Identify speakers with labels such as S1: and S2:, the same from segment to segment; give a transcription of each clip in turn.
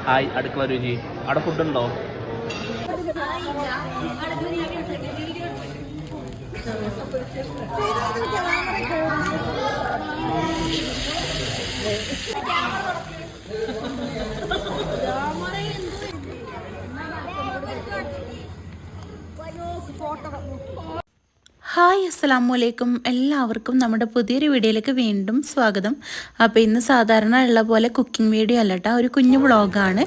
S1: Hi അടുക്കള രുചി. അവിടെ ഫുഡുണ്ടോ?
S2: ഹായ് അസ്സലാമു അലൈക്കും. എല്ലാവർക്കും നമ്മുടെ പുതിയൊരു വീഡിയോയിലേക്ക് വീണ്ടും സ്വാഗതം. അപ്പോൾ ഇന്ന് സാധാരണ ഉള്ള പോലെ കുക്കിംഗ് വീഡിയോ അല്ല കേട്ടോ, ഒരു കുഞ്ഞു വ്ളോഗാണ്.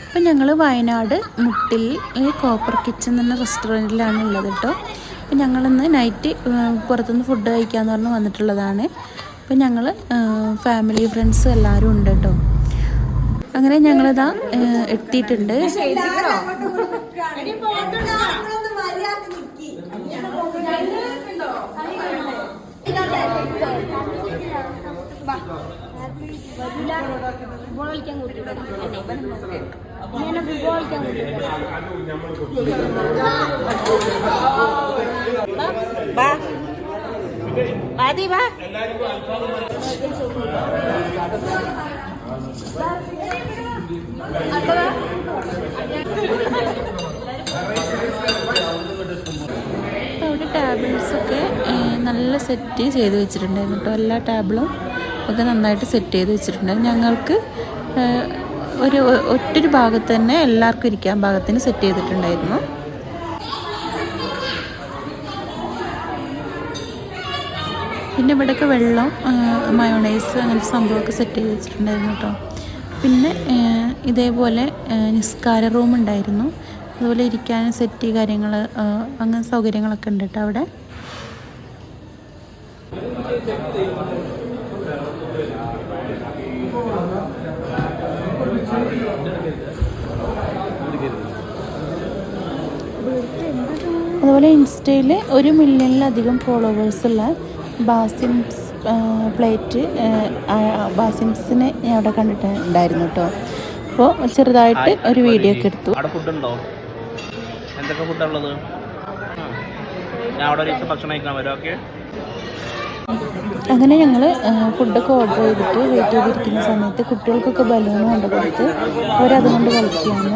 S2: അപ്പോൾ ഞങ്ങൾ വയനാട് മുട്ടിൽ കോപ്പർ കിച്ചൻ എന്ന റെസ്റ്റോറൻറ്റിലാണ് ഉള്ളത് കേട്ടോ. അപ്പോൾ ഞങ്ങളിന്ന് നൈറ്റ് പുറത്തുനിന്ന് ഫുഡ് കഴിക്കാമെന്ന് പറഞ്ഞ് വന്നിട്ടുള്ളതാണ്. അപ്പോൾ ഞങ്ങൾ ഫാമിലി ഫ്രണ്ട്സ് എല്ലാവരും ഉണ്ട് കേട്ടോ. അങ്ങനെ ഞങ്ങളിതാ എത്തിയിട്ടുണ്ട്. അവിടെ ടേബിൾസൊക്കെ നല്ല സെറ്റ് ചെയ്ത് വെച്ചിട്ടുണ്ടായിരുന്നു കേട്ടോ. എല്ലാ ടേബിളും ഒക്കെ നന്നായിട്ട് സെറ്റ് ചെയ്ത് വെച്ചിട്ടുണ്ടായിരുന്നു. ഞങ്ങൾക്ക് ഒറ്റൊരു ഭാഗത്ത് തന്നെ എല്ലാവർക്കും ഇരിക്കാൻ ഭാഗത്തിന് സെറ്റ് ചെയ്തിട്ടുണ്ടായിരുന്നു. പിന്നെ ഇവിടെയൊക്കെ വെള്ളം, മയോണൈസ് അങ്ങനത്തെ സംഭവമൊക്കെ സെറ്റ് ചെയ്ത് വെച്ചിട്ടുണ്ടായിരുന്നു കേട്ടോ. പിന്നെ ഇതേപോലെ നിസ്കാര റൂം ഉണ്ടായിരുന്നു. അതുപോലെ ഇരിക്കാൻ സെറ്റ് കാര്യങ്ങൾ അങ്ങനെ സൗകര്യങ്ങളൊക്കെ ഉണ്ട് കേട്ടോ അവിടെ. അതുപോലെ ഇൻസ്റ്റയിൽ 1 മില്യണിലധികം ഫോളോവേഴ്സുള്ള ബാസിംസ് ബാസിംസിനെ ഞാൻ അവിടെ കണ്ടിട്ടുണ്ടായിരുന്നു കേട്ടോ. അപ്പോൾ ചെറുതായിട്ട് ഒരു വീഡിയോ ഒക്കെ എടുത്തു.
S1: ഫുഡുണ്ടോ? എന്തൊക്കെ ഫുഡുള്ളത്? ഞാൻ അവിടെ ഒരു ഭക്ഷണം കഴിക്കാൻ വരാം. ഓക്കെ.
S2: അങ്ങനെ ഞങ്ങൾ ഫുഡൊക്കെ ഓർഡർ ചെയ്തിട്ട് വെയിറ്റ് ചെയ്തിരിക്കുന്ന സമയത്ത് കുട്ടികൾക്കൊക്കെ ബലൂൺ കൊണ്ട് കൊടുത്ത് അവരതുകൊണ്ട് കളിക്കുകയാണ്.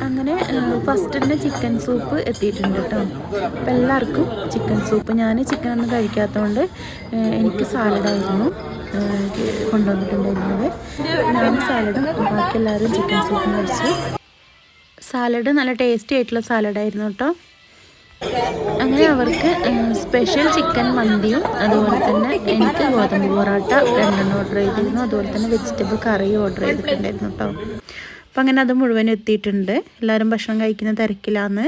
S2: അങ്ങനെ ഫസ്റ്റ് തന്നെ ചിക്കൻ സൂപ്പ് എത്തിയിട്ടുണ്ട് കേട്ടോ. അപ്പം എല്ലാവർക്കും ചിക്കൻ സൂപ്പ്. ഞാൻ ചിക്കൻ ഒന്നും കഴിക്കാത്തതുകൊണ്ട് എനിക്ക് സാലഡായിരുന്നു കൊണ്ടുവന്നിട്ടുണ്ടായിരുന്നത്. ഞാൻ സാലഡും ബാക്കി എല്ലാവരും ചിക്കൻ സൂപ്പും കഴിച്ചു. സാലഡ് നല്ല ടേസ്റ്റി ആയിട്ടുള്ള സാലഡായിരുന്നു കേട്ടോ. അങ്ങനെ അവർക്ക് സ്പെഷ്യൽ ചിക്കൻ മന്തിയും അതുപോലെ തന്നെ എനിക്ക് ഗോതമ്പ് പൊറോട്ട 2 ഓർഡർ ചെയ്തിരുന്നു. അതുപോലെ തന്നെ വെജിറ്റബിൾ കറിയും ഓർഡർ ചെയ്തിട്ടുണ്ടായിരുന്നു കേട്ടോ. അപ്പം അങ്ങനെ അത് മുഴുവൻ എത്തിയിട്ടുണ്ട്. എല്ലാവരും ഭക്ഷണം കഴിക്കുന്ന തിരക്കിലാണ്.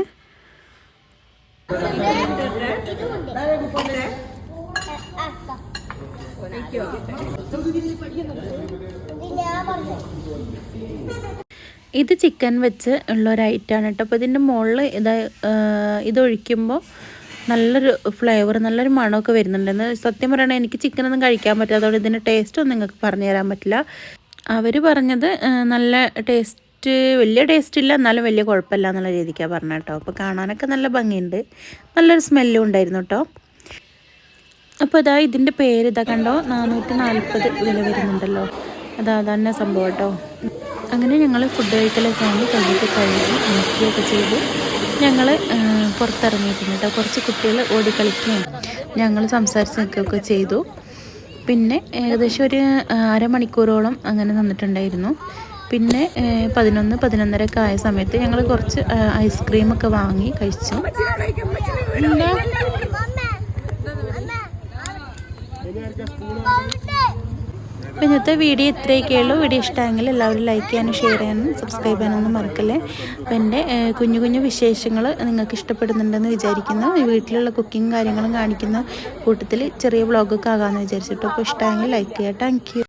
S2: ഇത് ചിക്കൻ വെച്ച് ഉള്ള ഒരു ഐറ്റമാണ് കേട്ടോ. അപ്പോൾ ഇതിൻ്റെ മുകളിൽ ഇതൊഴിക്കുമ്പോൾ നല്ലൊരു ഫ്ലേവർ, നല്ലൊരു മണമൊക്കെ വരുന്നുണ്ടെന്ന്. സത്യം പറയണത് എനിക്ക് ചിക്കനൊന്നും കഴിക്കാൻ പറ്റാത്തതുകൊണ്ട് ഇതിൻ്റെ ടേസ്റ്റൊന്നും നിങ്ങൾക്ക് പറഞ്ഞു തരാൻ പറ്റില്ല. അവർ പറഞ്ഞത് നല്ല ടേസ്റ്റ്, വലിയ ടേസ്റ്റ് ഇല്ല എന്നാലും വലിയ കുഴപ്പമില്ല എന്നുള്ള രീതിക്കാണ് പറഞ്ഞത് കേട്ടോ. അപ്പോൾ കാണാനൊക്കെ നല്ല ഭംഗിയുണ്ട്, നല്ലൊരു സ്മെല്ലും ഉണ്ടായിരുന്നു കേട്ടോ. അപ്പോൾ ഇതിൻ്റെ പേര് കണ്ടോ, 440 വില വരുന്നുണ്ടല്ലോ. അതന്നെ സംഭവം കേട്ടോ. അങ്ങനെ ഞങ്ങൾ ഫുഡ് കഴിക്കലൊക്കെ കഴിഞ്ഞിട്ട് നോക്കിയൊക്കെ ചെയ്ത് ഞങ്ങൾ പുറത്തിറങ്ങിയിട്ടുണ്ട് കേട്ടോ. കുറച്ച് കുട്ടികൾ ഓടിക്കളിക്കുകയും ഞങ്ങൾ സംസാരിച്ച് നിൽക്കുകയൊക്കെ ചെയ്തു. പിന്നെ ഏകദേശം ഒരു അരമണിക്കൂറോളം അങ്ങനെ നിന്നിട്ടുണ്ടായിരുന്നു. പിന്നെ 11-11:30 ആയ സമയത്ത് ഞങ്ങൾ കുറച്ച് ഐസ്ക്രീമൊക്കെ വാങ്ങി കഴിച്ചു. അപ്പോൾ ഇന്നത്തെ വീഡിയോ ഇത്രയൊക്കെ ഉള്ളൂ. വീഡിയോ ഇഷ്ടമെങ്കിൽ എല്ലാവരും ലൈക്ക് ചെയ്യാനും ഷെയർ ചെയ്യാനും സബ്സ്ക്രൈബ് ചെയ്യാനൊന്നും മറക്കല്ലേ. അപ്പോൾ എൻ്റെ കുഞ്ഞു കുഞ്ഞു വിശേഷങ്ങൾ നിങ്ങൾക്ക് ഇഷ്ടപ്പെടുന്നുണ്ടെന്ന് വിചാരിക്കുന്നു. വീട്ടിലുള്ള കുക്കിംഗ് കാര്യങ്ങളും കാണിക്കുന്ന കൂട്ടത്തിൽ ചെറിയ വ്ളോഗൊക്കെ ആകാമെന്ന് വിചാരിച്ചിട്ട്. അപ്പോൾ ഇഷ്ടമെങ്കിൽ ലൈക്ക് ചെയ്യുക. Thank you.